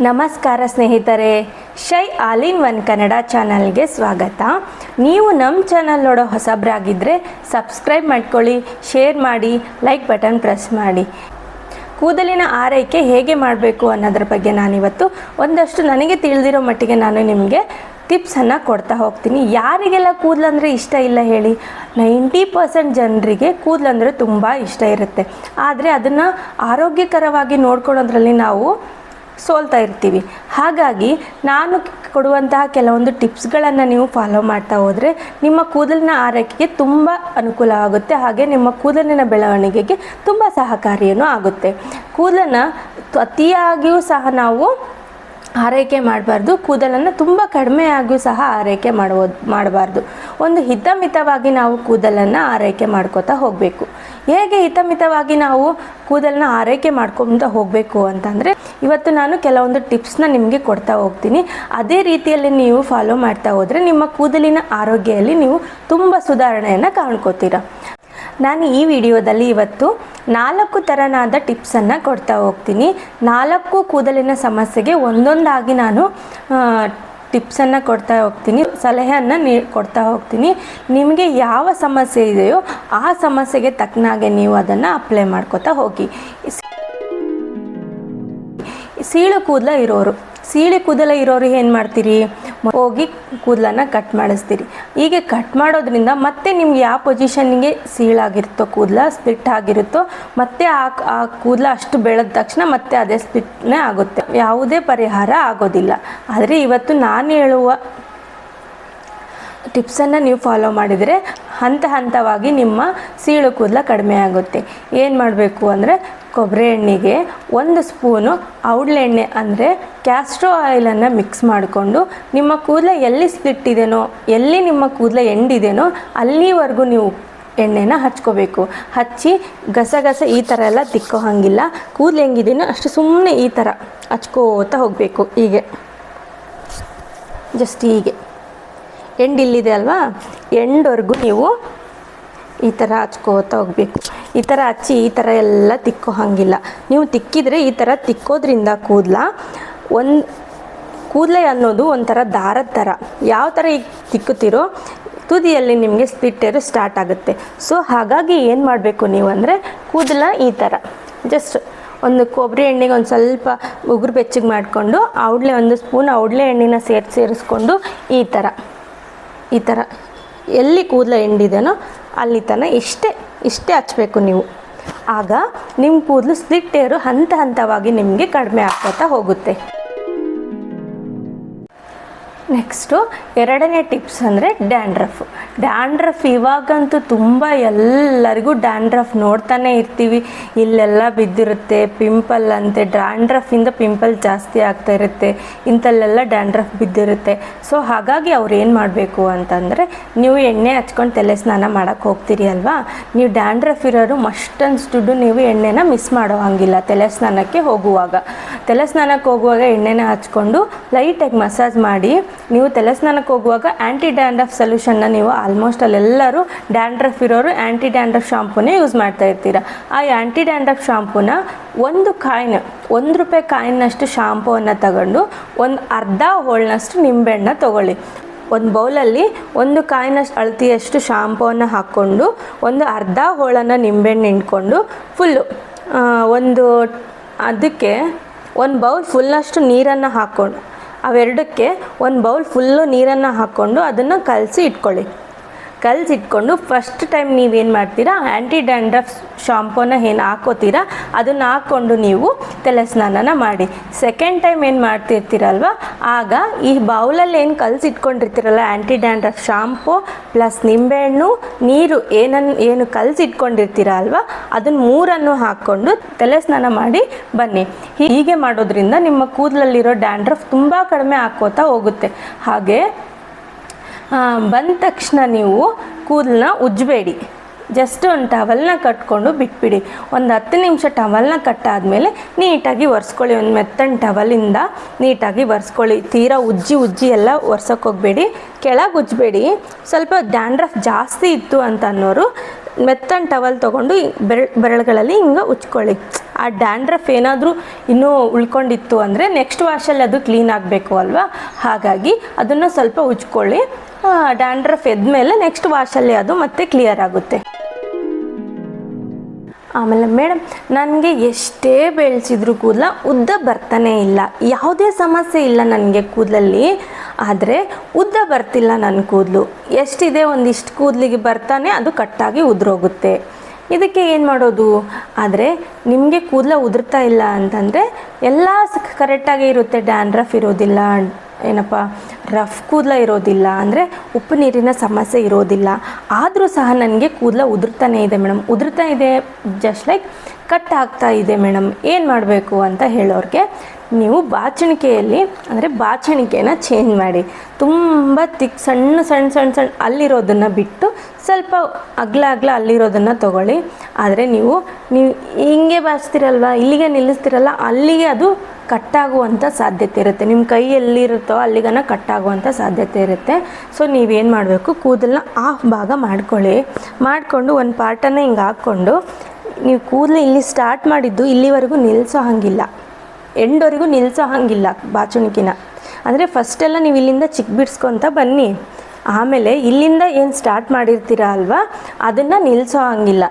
ನಮಸ್ಕಾರ ಸ್ನೇಹಿತರೆ, ಶೈ all in one Kannada ಚಾನಲ್ಗೆ ಸ್ವಾಗತ. ನೀವು ನಮ್ಮ ಚಾನಲ್ ನೋಡೋ ಹೊಸಬ್ರಾಗಿದ್ದರೆ ಸಬ್ಸ್ಕ್ರೈಬ್ ಮಾಡ್ಕೊಳ್ಳಿ, ಶೇರ್ ಮಾಡಿ, ಲೈಕ್ ಬಟನ್ ಪ್ರೆಸ್ ಮಾಡಿ. ಕೂದಲಿನ ಆರೈಕೆ ಹೇಗೆ ಮಾಡಬೇಕು ಅನ್ನೋದ್ರ ಬಗ್ಗೆ ನಾನಿವತ್ತು ಒಂದಷ್ಟು ನನಗೆ ತಿಳಿದಿರೋ ಮಟ್ಟಿಗೆ ನಾನು ನಿಮಗೆ ಟಿಪ್ಸನ್ನು ಕೊಡ್ತಾ ಹೋಗ್ತೀನಿ. ಯಾರಿಗೆಲ್ಲ ಕೂದಲಂದರೆ ಇಷ್ಟ ಇಲ್ಲ ಹೇಳಿ? 90% ಜನರಿಗೆ ಕೂದಲಂದರೆ ತುಂಬ ಇಷ್ಟ ಇರುತ್ತೆ. ಆದರೆ ಅದನ್ನು ಆರೋಗ್ಯಕರವಾಗಿ ನೋಡ್ಕೊಳ್ಳೋದ್ರಲ್ಲಿ ನಾವು ಸೋಲ್ತಾ ಇರ್ತೀವಿ. ಹಾಗಾಗಿ ನಾನು ಕೊಡುವಂತಹ ಕೆಲವೊಂದು ಟಿಪ್ಸ್ಗಳನ್ನು ನೀವು ಫಾಲೋ ಮಾಡ್ತಾ ಹೋದರೆ ನಿಮ್ಮ ಕೂದಲಿನ ಆರೈಕೆಗೆ ತುಂಬ ಅನುಕೂಲ ಆಗುತ್ತೆ. ಹಾಗೆ ನಿಮ್ಮ ಕೂದಲಿನ ಬೆಳವಣಿಗೆಗೆ ತುಂಬ ಸಹಕಾರಿಯೂ ಆಗುತ್ತೆ. ಕೂದಲನ್ನು ಅತಿಯಾಗಿಯೂ ಸಹ ನಾವು ಆರೈಕೆ ಮಾಡಬಾರ್ದು, ಕೂದಲನ್ನು ತುಂಬ ಕಡಿಮೆಯಾಗಿಯೂ ಸಹ ಆರೈಕೆ ಮಾಡಬಾರ್ದು. ಒಂದು ಹಿತಮಿತವಾಗಿ ನಾವು ಕೂದಲನ್ನು ಆರೈಕೆ ಮಾಡ್ಕೋತಾ ಹೋಗಬೇಕು. ಹೇಗೆ ಹಿತಮಿತವಾಗಿ ನಾವು ಕೂದಲನ್ನ ಆರೈಕೆ ಮಾಡ್ಕೊತಾ ಹೋಗಬೇಕು ಅಂತಂದರೆ ಇವತ್ತು ನಾನು ಕೆಲವೊಂದು ಟಿಪ್ಸ್ನ ನಿಮಗೆ ಕೊಡ್ತಾ ಹೋಗ್ತೀನಿ. ಅದೇ ರೀತಿಯಲ್ಲಿ ನೀವು ಫಾಲೋ ಮಾಡ್ತಾ ಹೋದರೆ ನಿಮ್ಮ ಕೂದಲಿನ ಆರೋಗ್ಯದಲ್ಲಿ ನೀವು ತುಂಬ ಸುಧಾರಣೆಯನ್ನು ಕಾಣ್ಕೋತೀರ. ನಾನು ಈ ವಿಡಿಯೋದಲ್ಲಿ ಇವತ್ತು 4 ಥರನಾದ ಟಿಪ್ಸನ್ನು ಕೊಡ್ತಾ ಹೋಗ್ತೀನಿ. 4 ಕೂದಲಿನ ಸಮಸ್ಯೆಗೆ ಒಂದೊಂದಾಗಿ ನಾನು ಟಿಪ್ಸನ್ನು ಕೊಡ್ತಾ ಹೋಗ್ತೀನಿ, ಸಲಹೆಯನ್ನು ಕೊಡ್ತಾ ಹೋಗ್ತೀನಿ. ನಿಮಗೆ ಯಾವ ಸಮಸ್ಯೆ ಇದೆಯೋ ಆ ಸಮಸ್ಯೆಗೆ ತಕ್ಕನಾಗೆ ನೀವು ಅದನ್ನು ಅಪ್ಲೈ ಮಾಡ್ಕೋತಾ ಹೋಗಿ. ಸೀಳು ಕೂದಲ ಇರೋರು ಏನು ಮಾಡ್ತೀರಿ? ಹೋಗಿ ಕೂದಲನ್ನು ಕಟ್ ಮಾಡಿಸ್ತೀರಿ. ಹೀಗೆ ಕಟ್ ಮಾಡೋದ್ರಿಂದ ಮತ್ತೆ ನಿಮ್ಗೆ ಯಾವ ಪೊಸಿಷನ್ಗೆ ಸೀಳಾಗಿರುತ್ತೋ, ಕೂದಲ ಸ್ಪ್ಲಿಟ್ ಆಗಿರುತ್ತೋ, ಮತ್ತೆ ಆ ಕೂದಲ ಅಷ್ಟು ಬೆಳೆದ ತಕ್ಷಣ ಮತ್ತೆ ಅದೇ ಸ್ಪ್ಲಿಟ್ನೇ ಆಗುತ್ತೆ. ಯಾವುದೇ ಪರಿಹಾರ ಆಗೋದಿಲ್ಲ. ಆದರೆ ಇವತ್ತು ನಾನು ಹೇಳುವ ಟಿಪ್ಸನ್ನು ನೀವು ಫಾಲೋ ಮಾಡಿದರೆ ಹಂತ ಹಂತವಾಗಿ ನಿಮ್ಮ ಸೀಳು ಕೂದಲ ಕಡಿಮೆ ಆಗುತ್ತೆ. ಏನು ಮಾಡಬೇಕು ಅಂದರೆ ಕೊಬ್ಬರಿ ಎಣ್ಣೆಗೆ 1 ಸ್ಪೂನು ಔಡ್ಲೆ ಎಣ್ಣೆ ಅಂದರೆ ಕ್ಯಾಸ್ಟ್ರೋ ಆಯಿಲನ್ನು ಮಿಕ್ಸ್ ಮಾಡಿಕೊಂಡು ನಿಮ್ಮ ಕೂದಲ ಎಲ್ಲಿ ಸ್ಪ್ಲಿಟ್ ಇದೆಯೋ, ಎಲ್ಲಿ ನಿಮ್ಮ ಕೂದಲ ಎಂಡಿದೆಯೋ ಅಲ್ಲಿವರೆಗೂ ನೀವು ಎಣ್ಣೆನ ಹಚ್ಕೋಬೇಕು. ಹಚ್ಚಿ ಗಸಗಸ ಈ ಥರ ಎಲ್ಲ ತಿಕ್ಕೋ ಹಾಗಿಲ್ಲ. ಕೂದಲು ಹೆಂಗಿದೆಯೋ ಅಷ್ಟು ಸುಮ್ಮನೆ ಈ ಥರ ಹಚ್ಕೋತಾ ಹೋಗಬೇಕು. ಹೀಗೆ ಜಸ್ಟ್ ಹೀಗೆ ಎಂಡ್ ಇಲ್ಲಿದೆ ಅಲ್ವಾ, ಎಂಡ್ವರೆಗೂ ನೀವು ಈ ಥರ ಹಚ್ಕೋತಾ ಹೋಗಬೇಕು. ಈ ಥರ ಹಚ್ಚಿ ಈ ಥರ ಎಲ್ಲ ತಿಕ್ಕೋ ಹಾಗಿಲ್ಲ. ನೀವು ತಿಕ್ಕಿದರೆ ಈ ಥರ ತಿಕ್ಕೋದ್ರಿಂದ ಕೂದಲೆ ಅನ್ನೋದು ಒಂಥರ ದಾರದ ಥರ. ಯಾವ ಥರ ಈಗ ತಿಕ್ಕುತ್ತೀರೋ ತುದಿಯಲ್ಲಿ ನಿಮಗೆ ಸ್ಪ್ಲಿಟ್ ಏರು ಸ್ಟಾರ್ಟ್ ಆಗುತ್ತೆ. ಸೊ ಹಾಗಾಗಿ ಏನು ಮಾಡಬೇಕು ನೀವು ಅಂದರೆ ಕೂದಲ ಈ ಥರ ಜಸ್ಟ್ ಒಂದು ಕೊಬ್ಬರಿ ಎಣ್ಣೆಗೆ ಒಂದು ಸ್ವಲ್ಪ ಉಗುರು ಬೆಚ್ಚಗೆ ಮಾಡಿಕೊಂಡು 1 ಸ್ಪೂನ್ ಔಡ್ಲೆ ಎಣ್ಣೆನ ಸೇರಿಸ್ಕೊಂಡು ಈ ಥರ ಎಲ್ಲಿ ಕೂದಲ ಎಂಡಿದೆನೋ ಅಲ್ಲಿ ತನಕ ಇಷ್ಟೇ ಹಚ್ಚಬೇಕು ನೀವು. ಆಗ ನಿಮ್ಮ ಕೂದಲು ಸ್ಪ್ಲಿಟ್ ಏರು ಹಂತ ಹಂತವಾಗಿ ನಿಮಗೆ ಕಡಿಮೆ ಆಗ್ತಾ ಹೋಗುತ್ತೆ. ನೆಕ್ಸ್ಟು 2ನೇ ಟಿಪ್ಸ್ ಅಂದರೆ ಡ್ಯಾಂಡ್ರಫ್. ಇವಾಗಂತೂ ತುಂಬ ಎಲ್ಲರಿಗೂ ಡ್ಯಾಂಡ್ರಫ್ ನೋಡ್ತಾನೆ ಇರ್ತೀವಿ. ಇಲ್ಲೆಲ್ಲ ಬಿದ್ದಿರುತ್ತೆ, ಪಿಂಪಲ್ ಅಂತೆ, ಡ್ಯಾಂಡ್ರಫಿಂದ ಪಿಂಪಲ್ ಜಾಸ್ತಿ ಆಗ್ತಾ ಇರುತ್ತೆ, ಇಂಥಲ್ಲೆಲ್ಲ ಡ್ಯಾಂಡ್ರಫ್ ಬಿದ್ದಿರುತ್ತೆ. ಸೊ ಹಾಗಾಗಿ ಅವ್ರು ಏನು ಮಾಡಬೇಕು ಅಂತಂದರೆ, ನೀವು ಎಣ್ಣೆ ಹಚ್ಕೊಂಡು ತಲೆ ಸ್ನಾನ ಮಾಡೋಕ್ಕೆ ಹೋಗ್ತೀರಿ ಅಲ್ವಾ, ನೀವು ಡ್ಯಾಂಡ್ರಫ್ ಇರೋರು ಮಸ್ಟ್ ಅನ್ಸ್ಟುಡು ನೀವು ಎಣ್ಣೆನ ಮಿಸ್ ಮಾಡೋ ಹಾಗಿಲ್ಲ. ತಲೆ ಸ್ನಾನಕ್ಕೆ ಹೋಗುವಾಗ ಎಣ್ಣೆನ ಹಚ್ಕೊಂಡು ಲೈಟಾಗಿ ಮಸಾಜ್ ಮಾಡಿ ನೀವು ತಲೆ ಸ್ನಾನಕ್ಕೆ ಹೋಗುವಾಗ ಆ್ಯಂಟಿ ಡ್ಯಾಂಡ್ರಫ್ ಸೊಲ್ಯೂಷನ್ನ ನೀವು ಆಲ್ಮೋಸ್ಟ್ ಅಲ್ಲೆಲ್ಲರೂ ಡ್ಯಾಂಡ್ರಫ್ ಇರೋರು ಆ್ಯಂಟಿ ಡ್ಯಾಂಡ್ರಫ್ ಶಾಂಪೂನೇ ಯೂಸ್ ಮಾಡ್ತಾ ಇರ್ತೀರ. ಆ ಆ್ಯಂಟಿ ಡ್ಯಾಂಡ್ರಫ್ ಶಾಂಪೂನ ₹1 ಕಾಯಿನಷ್ಟು ಶಾಂಪೂವನ್ನು ತಗೊಂಡು ಒಂದು ಅರ್ಧ ಹೋಳ್ನಷ್ಟು ನಿಂಬೆಹಣ್ಣು ತೊಗೊಳ್ಳಿ. ಒಂದು ಬೌಲಲ್ಲಿ 1 ಕಾಯಿನಷ್ಟು ಅಳತೆಯಷ್ಟು ಶಾಂಪೂವನ್ನು ಹಾಕ್ಕೊಂಡು ಒಂದು ಅರ್ಧ ಹೋಳನ್ನು ನಿಂಬೆಹಣ್ಣು ಹಿಂಡ್ಕೊಂಡು ಫುಲ್ಲು ಅದಕ್ಕೆ 1 ಬೌಲ್ ಫುಲ್ಲಷ್ಟು ನೀರನ್ನು ಹಾಕ್ಕೊಂಡು ಅವೆರಡಕ್ಕೆ 1 ಬೌಲ್ ಫುಲ್ಲು ನೀರನ್ನು ಹಾಕ್ಕೊಂಡು ಅದನ್ನು ಕಲಸಿಟ್ಕೊಂಡು ಫಸ್ಟ್ ಟೈಮ್ ನೀವೇನು ಮಾಡ್ತೀರಾ, ಆ್ಯಂಟಿ ಡ್ಯಾಂಡ್ರಫ್ ಶಾಂಪೂನ ಏನು ಹಾಕೋತೀರಾ ಅದನ್ನು ಹಾಕ್ಕೊಂಡು ನೀವು ತಲೆ ಸ್ನಾನನ ಮಾಡಿ. ಸೆಕೆಂಡ್ ಟೈಮ್ ಏನು ಮಾಡ್ತಿರ್ತೀರಲ್ವ, ಆಗ ಈ ಬೌಲಲ್ಲಿ ಏನು ಕಲಸಿಟ್ಕೊಂಡಿರ್ತೀರಲ್ಲ ಆ್ಯಂಟಿ ಡ್ಯಾಂಡ್ರಫ್ ಶಾಂಪೂ ಪ್ಲಸ್ ನಿಂಬೆಹಣ್ಣು ನೀರು ಏನು ಕಲಸಿಟ್ಕೊಂಡಿರ್ತೀರ ಅಲ್ವಾ, ಅದನ್ನು 3 ಹಾಕ್ಕೊಂಡು ತಲೆ ಸ್ನಾನ ಮಾಡಿ ಬನ್ನಿ. ಹೀಗೆ ಮಾಡೋದ್ರಿಂದ ನಿಮ್ಮ ಕೂದಲಲ್ಲಿರೋ ಡ್ಯಾಂಡ್ರಫ್ ತುಂಬ ಕಡಿಮೆ ಹಾಕೋತಾ ಹೋಗುತ್ತೆ. ಹಾಗೆ ಬಂದ ತಕ್ಷಣ ನೀವು ಕೂದಲನ್ನ ಉಜ್ಜಬೇಡಿ. ಜಸ್ಟ್ ಒಂದು ಟವಲ್ನ ಕಟ್ಕೊಂಡು ಬಿಟ್ಬಿಡಿ. ಒಂದು 10 ನಿಮಿಷ ಟವಲ್ನ ಕಟ್ಟಾದಮೇಲೆ ನೀಟಾಗಿ ಒರೆಸ್ಕೊಳ್ಳಿ. ಒಂದು ಮೆತ್ತನ ಟವಲಿಂದ ನೀಟಾಗಿ ಒರೆಸ್ಕೊಳ್ಳಿ. ತೀರಾ ಉಜ್ಜಿ ಎಲ್ಲ ಒರ್ಸೋಕೆ ಹೋಗಬೇಡಿ, ಕೆಳಗೆ ಉಜ್ಜಬೇಡಿ. ಸ್ವಲ್ಪ ಡ್ಯಾಂಡ್ರಫ್ ಜಾಸ್ತಿ ಇತ್ತು ಅಂತ ಅನ್ನೋರು ಮೆತ್ತನ್ ಟವಲ್ ತೊಗೊಂಡು ಬೆರಳುಗಳಲ್ಲಿ ಹಿಂಗೆ ಉಜ್ಕೊಳ್ಳಿ. ಆ ಡ್ಯಾಂಡ್ರಫ್ ಏನಾದರೂ ಇನ್ನೂ ಉಳ್ಕೊಂಡಿತ್ತು ಅಂದರೆ ನೆಕ್ಸ್ಟ್ ವಾಶಲ್ಲಿ ಅದು ಕ್ಲೀನ್ ಆಗಬೇಕು ಅಲ್ವಾ, ಹಾಗಾಗಿ ಅದನ್ನು ಸ್ವಲ್ಪ ಉಜ್ಕೊಳ್ಳಿ. ಡ್ಯಾಂಡ್ರಫ್ ಎದ್ಮೇಲೆ ನೆಕ್ಸ್ಟ್ ವಾಶಲ್ಲಿ ಅದು ಮತ್ತೆ ಕ್ಲಿಯರ್ ಆಗುತ್ತೆ. ಆಮೇಲೆ ಮೇಡಮ್, ನನಗೆ ಎಷ್ಟೇ ಬೆಳೆಸಿದ್ರು ಕೂದಲ ಉದ್ದ ಬರ್ತಾನೇ ಇಲ್ಲ, ಯಾವುದೇ ಸಮಸ್ಯೆ ಇಲ್ಲ ನನಗೆ ಕೂದಲಲ್ಲಿ, ಆದರೆ ಉದ್ದ ಬರ್ತಿಲ್ಲ ನನ್ನ ಕೂದಲು. ಎಷ್ಟಿದೆ ಒಂದಿಷ್ಟು ಕೂದಲಿಗೆ ಬರ್ತಾನೆ ಅದು ಕಟ್ಟಾಗಿ ಉದುರೋಗುತ್ತೆ. ಇದಕ್ಕೆ ಏನು ಮಾಡೋದು? ಆದರೆ ನಿಮಗೆ ಕೂದಲ ಉದುರ್ತಾ ಇಲ್ಲ ಅಂತಂದರೆ ಎಲ್ಲ ಕರೆಕ್ಟಾಗಿ ಇರುತ್ತೆ, ಡ್ಯಾಂಡ್ರಫ್ ಇರೋದಿಲ್ಲ, ಏನಪ್ಪ ರಫ್ ಕೂದಲ ಇರೋದಿಲ್ಲ, ಅಂದರೆ ಉಪ್ಪು ನೀರಿನ ಸಮಸ್ಯೆ ಇರೋದಿಲ್ಲ. ಆದರೂ ಸಹ ನನಗೆ ಕೂದಲ ಉದುರ್ತಾನೇ ಇದೆ ಮೇಡಮ್, ಉದುರ್ತಾ ಇದೆ, ಜಸ್ಟ್ ಲೈಕ್ ಕಟ್ ಆಗ್ತಾ ಇದೆ ಮೇಡಮ್, ಏನು ಮಾಡಬೇಕು ಅಂತ ಹೇಳೋರಿಗೆ ನೀವು ಬಾಚಣಿಕೆಯಲ್ಲಿ ಅಂದರೆ ಬಾಚಣಿಕೆನ ಚೇಂಜ್ ಮಾಡಿ. ತುಂಬ ಸಣ್ಣ ಸಣ್ಣ ಸಣ್ಣ ಸಣ್ಣ ಅಲ್ಲಿರೋದನ್ನು ಬಿಟ್ಟು ಸ್ವಲ್ಪ ಅಗ್ಲ ಅಲ್ಲಿರೋದನ್ನು ತೊಗೊಳ್ಳಿ. ಆದರೆ ನೀವು ಹಿಂಗೆ ಬಾಚ್ತಿರಲ್ವ, ಇಲ್ಲಿಗೆ ನಿಲ್ಲಿಸ್ತಿರಲ್ಲ, ಅಲ್ಲಿಗೆ ಅದು ಕಟ್ಟಾಗುವಂಥ ಸಾಧ್ಯತೆ ಇರುತ್ತೆ. ನಿಮ್ಮ ಕೈ ಎಲ್ಲಿರುತ್ತೋ ಅಲ್ಲಿಗನ ಕಟ್ಟಾಗುವಂಥ ಸಾಧ್ಯತೆ ಇರುತ್ತೆ. ಸೊ ನೀವೇನು ಮಾಡಬೇಕು, ಕೂದಲನ್ನ ಆಫ್ ಭಾಗ ಮಾಡಿಕೊಂಡು ಒಂದು ಪಾರ್ಟನ್ನು ಹಿಂಗೆ ಹಾಕ್ಕೊಂಡು ನೀವು ಕೂದಲು ಇಲ್ಲಿ ಸ್ಟಾರ್ಟ್ ಮಾಡಿದ್ದು ಇಲ್ಲಿವರೆಗೂ ನಿಲ್ಲಿಸೋ ಹಾಗಿಲ್ಲ, ಎಂಡ್ವರೆಗೂ ನಿಲ್ಲಿಸೋ ಹಾಗಿಲ್ಲ ಬಾಚಣಿಕೆನ. ಅಂದರೆ ಫಸ್ಟೆಲ್ಲ ನೀವು ಇಲ್ಲಿಂದ ಚಿಕ್ಕ ಬಿಡಿಸ್ಕೊತ ಬನ್ನಿ, ಆಮೇಲೆ ಇಲ್ಲಿಂದ ಏನು ಸ್ಟಾರ್ಟ್ ಮಾಡಿರ್ತೀರ ಅಲ್ವಾ ಅದನ್ನು ನಿಲ್ಲಿಸೋ ಹಾಗಿಲ್ಲ.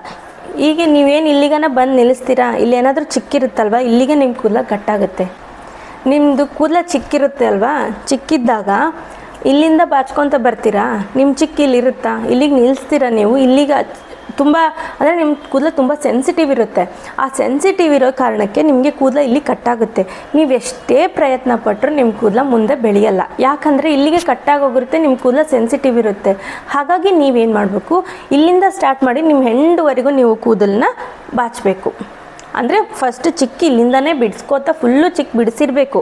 ಈಗ ನೀವೇನು ಇಲ್ಲಿಗನ ಬಂದು ನಿಲ್ಲಿಸ್ತೀರಾ, ಇಲ್ಲಿ ಏನಾದರೂ ಚಿಕ್ಕಿರುತ್ತಲ್ವ, ಇಲ್ಲಿಗೆ ನಿಮ್ಮ ಕೂದಲ ಕಟ್ಟಾಗುತ್ತೆ. ನಿಮ್ಮದು ಕೂದಲ ಚಿಕ್ಕಿರುತ್ತೆ ಅಲ್ವಾ, ಚಿಕ್ಕಿದ್ದಾಗ ಇಲ್ಲಿಂದ ಬಾಚ್ಕೊತ ಬರ್ತೀರಾ, ನಿಮ್ಮ ಚಿಕ್ಕ ಇಲ್ಲಿರುತ್ತಾ, ಇಲ್ಲಿಗೆ ನಿಲ್ಲಿಸ್ತೀರಾ ನೀವು, ಇಲ್ಲಿಗೆ ತುಂಬ ಅಂದರೆ ನಿಮ್ಮ ಕೂದಲು ತುಂಬ ಸೆನ್ಸಿಟಿವ್ ಇರುತ್ತೆ. ಆ ಸೆನ್ಸಿಟಿವ್ ಇರೋ ಕಾರಣಕ್ಕೆ ನಿಮಗೆ ಕೂದಲ ಇಲ್ಲಿ ಕಟ್ಟಾಗುತ್ತೆ. ನೀವು ಎಷ್ಟೇ ಪ್ರಯತ್ನ ಪಟ್ಟರು ನಿಮ್ಮ ಕೂದಲ ಮುಂದೆ ಬೆಳೆಯಲ್ಲ, ಯಾಕಂದರೆ ಇಲ್ಲಿಗೆ ಕಟ್ಟಾಗೋಗಿರುತ್ತೆ, ನಿಮ್ಮ ಕೂದಲ ಸೆನ್ಸಿಟಿವ್ ಇರುತ್ತೆ. ಹಾಗಾಗಿ ನೀವೇನು ಮಾಡಬೇಕು, ಇಲ್ಲಿಂದ ಸ್ಟಾರ್ಟ್ ಮಾಡಿ ನಿಮ್ಮ ಹೆಂಡ್ವರೆಗೂ ನೀವು ಕೂದಲನ್ನ ಬಾಚಬೇಕು. ಅಂದರೆ ಫಸ್ಟ್ ಚಿಕ್ಕ ಇಲ್ಲಿಂದನೇ ಬಿಡಿಸ್ಕೋತಾ ಫುಲ್ಲು ಚಿಕ್ಕ ಬಿಡಿಸಿರಬೇಕು,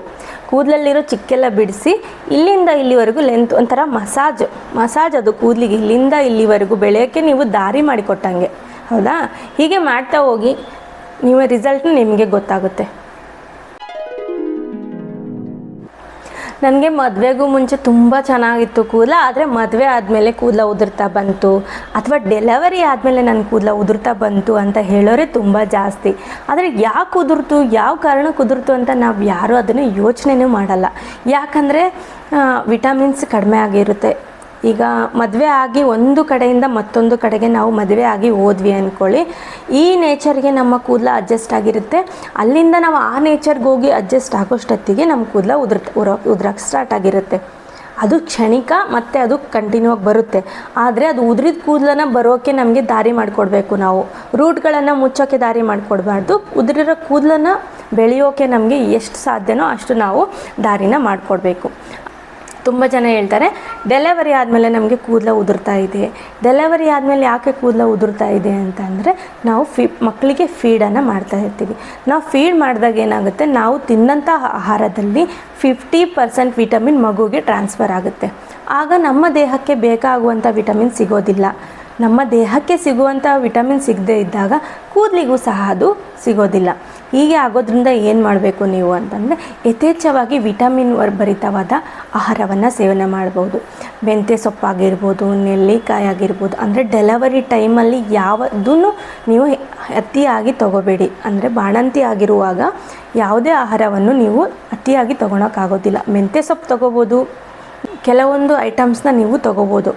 ಕೂದಲಲ್ಲಿರೋ ಚಿಕ್ಕೆಲ್ಲ ಬಿಡಿಸಿ ಇಲ್ಲಿಂದ ಇಲ್ಲಿವರೆಗೂ ಲೆಂತ್ ಒಂಥರ ಮಸಾಜ್ ಅದು ಕೂದಲಿಗೆ ಇಲ್ಲಿಂದ ಇಲ್ಲಿವರೆಗೂ ಬೆಳೆಯೋಕ್ಕೆ ನೀವು ದಾರಿ ಮಾಡಿಕೊಟ್ಟಂಗೆ. ಹೌದಾ? ಹೀಗೆ ಮಾಡ್ತಾ ಹೋಗಿ ನಿಮ್ಮ ರಿಸಲ್ಟ್ ನಿಮಗೆ ಗೊತ್ತಾಗುತ್ತೆ. ನನಗೆ ಮದುವೆಗೂ ಮುಂಚೆ ತುಂಬ ಚೆನ್ನಾಗಿತ್ತು ಕೂದಲ, ಆದರೆ ಮದುವೆ ಆದಮೇಲೆ ಕೂದಲ ಉದುರ್ತಾ ಬಂತು, ಅಥವಾ ಡೆಲಿವರಿ ಆದಮೇಲೆ ನನ್ನ ಕೂದಲ ಉದುರ್ತಾ ಬಂತು ಅಂತ ಹೇಳೋರೆ ತುಂಬ ಜಾಸ್ತಿ. ಆದರೆ ಯಾಕೆ ಉದುರ್ತು, ಯಾವ ಕಾರಣಕ್ಕೆ ಉದುರ್ತು ಅಂತ ನಾವು ಯಾರೂ ಅದನ್ನು ಯೋಚನೆಯೂ ಮಾಡಲ್ಲ. ಯಾಕಂದರೆ ವಿಟಮಿನ್ಸ್ ಕಡಿಮೆ ಆಗಿರುತ್ತೆ. ಈಗ ಮದುವೆ ಆಗಿ ಒಂದು ಕಡೆಯಿಂದ ಮತ್ತೊಂದು ಕಡೆಗೆ ನಾವು ಮದುವೆ ಆಗಿ ಹೋದ್ವಿ ಅಂದ್ಕೊಳ್ಳಿ, ಈ ನೇಚರ್ಗೆ ನಮ್ಮ ಕೂದಲ ಅಡ್ಜಸ್ಟ್ ಆಗಿರುತ್ತೆ. ಅಲ್ಲಿಂದ ನಾವು ಆ ನೇಚರ್ಗೆ ಹೋಗಿ ಅಡ್ಜಸ್ಟ್ ಆಗೋಷ್ಟೊತ್ತಿಗೆ ನಮ್ಮ ಕೂದಲ ಉದುರಕ್ಕೆ ಸ್ಟಾರ್ಟ್ ಆಗಿರುತ್ತೆ. ಅದು ಕ್ಷಣಿಕ, ಮತ್ತು ಅದು ಕಂಟಿನ್ಯೂ ಆಗಿ ಬರುತ್ತೆ. ಆದರೆ ಅದು ಉದುರಿದ ಕೂದಲನ್ನು ಬರೋಕ್ಕೆ ನಮಗೆ ದಾರಿ ಮಾಡಿಕೊಡ್ಬೇಕು. ನಾವು ರೂಟ್ಗಳನ್ನು ಮುಚ್ಚೋಕ್ಕೆ ದಾರಿ ಮಾಡಿಕೊಡ್ಬಾರ್ದು. ಉದುರಿರೋ ಕೂದಲನ್ನು ಬೆಳೆಯೋಕ್ಕೆ ನಮಗೆ ಎಷ್ಟು ಸಾಧ್ಯನೋ ಅಷ್ಟು ನಾವು ದಾರಿನ ಮಾಡಿಕೊಡ್ಬೇಕು. ತುಂಬ ಜನ ಹೇಳ್ತಾರೆ ಡೆಲಿವರಿ ಆದಮೇಲೆ ನಮಗೆ ಕೂದಲ ಉದುರ್ತಾ ಇದೆ. ಡೆಲಿವರಿ ಆದಮೇಲೆ ಯಾಕೆ ಕೂದಲ ಉದುರ್ತಾ ಇದೆ ಅಂತಂದರೆ ನಾವು ಮಕ್ಕಳಿಗೆ ಫೀಡನ್ನು ಮಾಡ್ತಾ ಇರ್ತೀವಿ. ನಾವು ಫೀಡ್ ಮಾಡಿದಾಗ ಏನಾಗುತ್ತೆ, ನಾವು ತಿನ್ನಂಥ ಆಹಾರದಲ್ಲಿ 50% ವಿಟಮಿನ್ ಮಗುಗೆ ಟ್ರಾನ್ಸ್ಫರ್ ಆಗುತ್ತೆ. ಆಗ ನಮ್ಮ ದೇಹಕ್ಕೆ ಬೇಕಾಗುವಂಥ ವಿಟಮಿನ್ ಸಿಗೋದಿಲ್ಲ. ನಮ್ಮ ದೇಹಕ್ಕೆ ಸಿಗುವಂಥ ವಿಟಮಿನ್ ಸಿಗದೇ ಇದ್ದಾಗ ಕೂದಲಿಗೂ ಸಹ ಅದು ಸಿಗೋದಿಲ್ಲ. ಹೀಗೆ ಆಗೋದ್ರಿಂದ ಏನು ಮಾಡಬೇಕು ನೀವು ಅಂತಂದರೆ, ಯಥೇಚ್ಛವಾಗಿ ವಿಟಮಿನ್ ಭರಿತವಾದ ಆಹಾರವನ್ನು ಸೇವನೆ ಮಾಡ್ಬೋದು. ಮೆಂತ್ಯ ಸೊಪ್ಪಾಗಿರ್ಬೋದು, ನೆಲ್ಲಿಕಾಯಿ ಆಗಿರ್ಬೋದು. ಅಂದರೆ ಡೆಲಿವರಿ ಟೈಮಲ್ಲಿ ಯಾವುದೂ ನೀವು ಅತಿಯಾಗಿ ತೊಗೋಬೇಡಿ. ಅಂದರೆ ಬಾಣಂತಿ ಆಗಿರುವಾಗ ಯಾವುದೇ ಆಹಾರವನ್ನು ನೀವು ಅತಿಯಾಗಿ ತೊಗೊಳಕ್ಕಾಗೋದಿಲ್ಲ. ಮೆಂತ್ಯ ಸೊಪ್ಪು ತೊಗೋಬೋದು, ಕೆಲವೊಂದು ಐಟಮ್ಸ್ನ ನೀವು ತೊಗೋಬೋದು.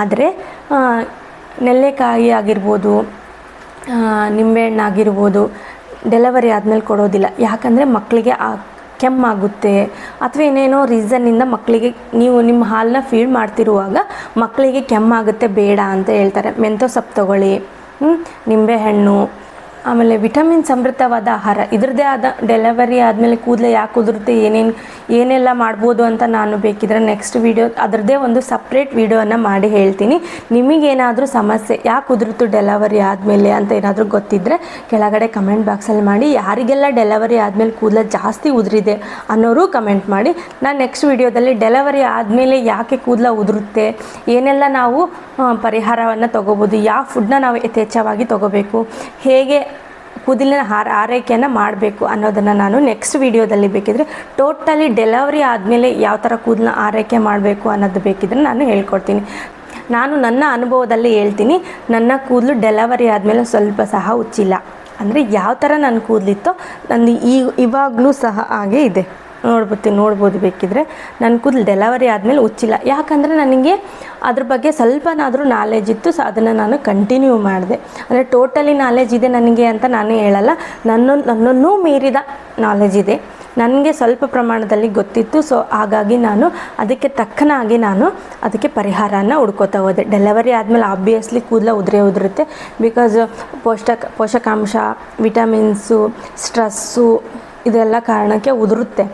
ಆದರೆ ನೆಲ್ಲಿಕಾಯಿ ಆಗಿರ್ಬೋದು, ನಿಂಬೆಹಣ್ಣು ಆಗಿರ್ಬೋದು ಡೆಲಿವರಿ ಆದಮೇಲೆ ಕೊಡೋದಿಲ್ಲ. ಯಾಕಂದರೆ ಮಕ್ಕಳಿಗೆ ಕೆಮ್ಮಾಗುತ್ತೆ ಅಥವಾ ಏನೇನೋ ರೀಸನ್ನಿಂದ ಮಕ್ಕಳಿಗೆ ನೀವು ನಿಮ್ಮ ಹಾಲನ್ನ ಫೀಡ್ ಮಾಡ್ತಿರುವಾಗ ಮಕ್ಕಳಿಗೆ ಕೆಮ್ಮಾಗುತ್ತೆ, ಬೇಡ ಅಂತ ಹೇಳ್ತಾರೆ. ಮೆಂತ್ಯ ಸೊಪ್ಪು ತೊಗೊಳ್ಳಿ, ನಿಂಬೆಹಣ್ಣು, ಆಮೇಲೆ ವಿಟಮಿನ್ ಸಮೃದ್ಧವಾದ ಆಹಾರ. ಇದ್ರದ್ದೇ ಆದ ಡೆಲಿವರಿ ಆದಮೇಲೆ ಕೂದಲು ಯಾಕೆ ಉದುರುತ್ತೆ, ಏನೆಲ್ಲ ಮಾಡ್ಬೋದು ಅಂತ ನಾನು ಬೇಕಿದ್ರೆ ನೆಕ್ಸ್ಟ್ ವೀಡಿಯೋ ಅದರದ್ದೇ ಒಂದು ಸಪ್ರೇಟ್ ವೀಡಿಯೋನ ಮಾಡಿ ಹೇಳ್ತೀನಿ. ನಿಮಗೇನಾದರೂ ಸಮಸ್ಯೆ ಯಾಕೆ ಉದುರಿತು ಡೆಲಿವರಿ ಆದಮೇಲೆ ಅಂತ ಏನಾದರೂ ಗೊತ್ತಿದ್ದರೆ ಕೆಳಗಡೆ ಕಮೆಂಟ್ ಬಾಕ್ಸಲ್ಲಿ ಮಾಡಿ. ಯಾರಿಗೆಲ್ಲ ಡೆಲಿವರಿ ಆದಮೇಲೆ ಕೂದಲು ಜಾಸ್ತಿ ಉದುರಿದೆ ಅನ್ನೋರು ಕಮೆಂಟ್ ಮಾಡಿ. ನಾನು ನೆಕ್ಸ್ಟ್ ವೀಡಿಯೋದಲ್ಲಿ ಡೆಲಿವರಿ ಆದಮೇಲೆ ಯಾಕೆ ಕೂದಲು ಉದುರುತ್ತೆ, ಏನೆಲ್ಲ ನಾವು ಪರಿಹಾರವನ್ನು ತೊಗೋಬೋದು, ಯಾವ ಫುಡ್ನ ನಾವು ಯಥೇಚ್ಛವಾಗಿ ತೊಗೋಬೇಕು, ಹೇಗೆ ಕೂದಲಿನ ಆರೈಕೆಯನ್ನು ಮಾಡಬೇಕು ಅನ್ನೋದನ್ನು ನಾನು ನೆಕ್ಸ್ಟ್ ವೀಡಿಯೋದಲ್ಲಿ ಬೇಕಿದ್ರೆ ಟೋಟಲಿ ಡೆಲಿವರಿ ಆದಮೇಲೆ ಯಾವ ಥರ ಕೂದಲನ್ನ ಆರೈಕೆ ಮಾಡಬೇಕು ಅನ್ನೋದು ಬೇಕಿದ್ರೆ ನಾನು ಹೇಳ್ಕೊಡ್ತೀನಿ. ನಾನು ನನ್ನ ಅನುಭವದಲ್ಲಿ ಹೇಳ್ತೀನಿ, ನನ್ನ ಕೂದಲು ಡೆಲಿವರಿ ಆದಮೇಲೆ ಸ್ವಲ್ಪ ಸಹ ಉಚ್ಚಿಲ್ಲ. ಅಂದರೆ ಯಾವ ಥರ ನನ್ನ ಕೂದಲಿತ್ತೋ ನಂದು ಇವಾಗಲೂ ಸಹ ಹಾಗೇ ಇದೆ. ನೋಡ್ಬೋದು ಬೇಕಿದ್ರೆ ನನ್ನ ಕೂದಲು ಡೆಲಿವರಿ ಆದಮೇಲೆ ಉಚ್ಚಿಲ್ಲ. ಯಾಕಂದರೆ ನನಗೆ ಅದ್ರ ಬಗ್ಗೆ ಸ್ವಲ್ಪನಾದರೂ ನಾಲೆಜ್ ಇತ್ತು. ಸೊ ಅದನ್ನು ನಾನು ಕಂಟಿನ್ಯೂ ಮಾಡಿದೆ. ಅಂದರೆ ಟೋಟಲಿ ನಾಲೆಜ್ ಇದೆ ನನಗೆ ಅಂತ ನಾನು ಹೇಳಲ್ಲ, ನನ್ನನ್ನು ಮೀರಿದ ನಾಲೆಜ್ ಇದೆ. ನನಗೆ ಸ್ವಲ್ಪ ಪ್ರಮಾಣದಲ್ಲಿ ಗೊತ್ತಿತ್ತು. ಸೊ ಹಾಗಾಗಿ ನಾನು ಅದಕ್ಕೆ ತಕ್ಕನಾಗಿ ನಾನು ಅದಕ್ಕೆ ಪರಿಹಾರನ ಹುಡ್ಕೋತಾ ಹೋದೆ. ಡೆಲಿವರಿ ಆದಮೇಲೆ ಆಬ್ವಿಯಸ್ಲಿ ಕೂದಲ ಉದುರುತ್ತೆ. ಬಿಕಾಸ್ ಪೋಷಕಾಂಶ, ವಿಟಮಿನ್ಸು, ಸ್ಟ್ರೆಸ್ಸು ಇದೆಲ್ಲ ಕಾರಣಕ್ಕೆ ಉದುರುತ್ತೆ.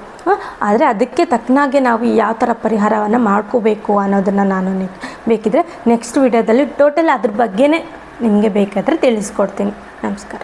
ಆದರೆ ಅದಕ್ಕೆ ತಕ್ಕನಾಗೆ ನಾವು ಯಾವ ಥರ ಪರಿಹಾರವನ್ನು ಮಾಡ್ಕೋಬೇಕು ಅನ್ನೋದನ್ನು ನಾನು ಬೇಕಿದ್ರೆ ನೆಕ್ಸ್ಟ್ ವಿಡಿಯೋದಲ್ಲಿ ಟೋಟಲ್ ಅದ್ರ ಬಗ್ಗೆನೇ ನಿಮಗೆ ಬೇಕಾದರೆ ತಿಳಿಸ್ಕೊಡ್ತೀನಿ. ನಮಸ್ಕಾರ.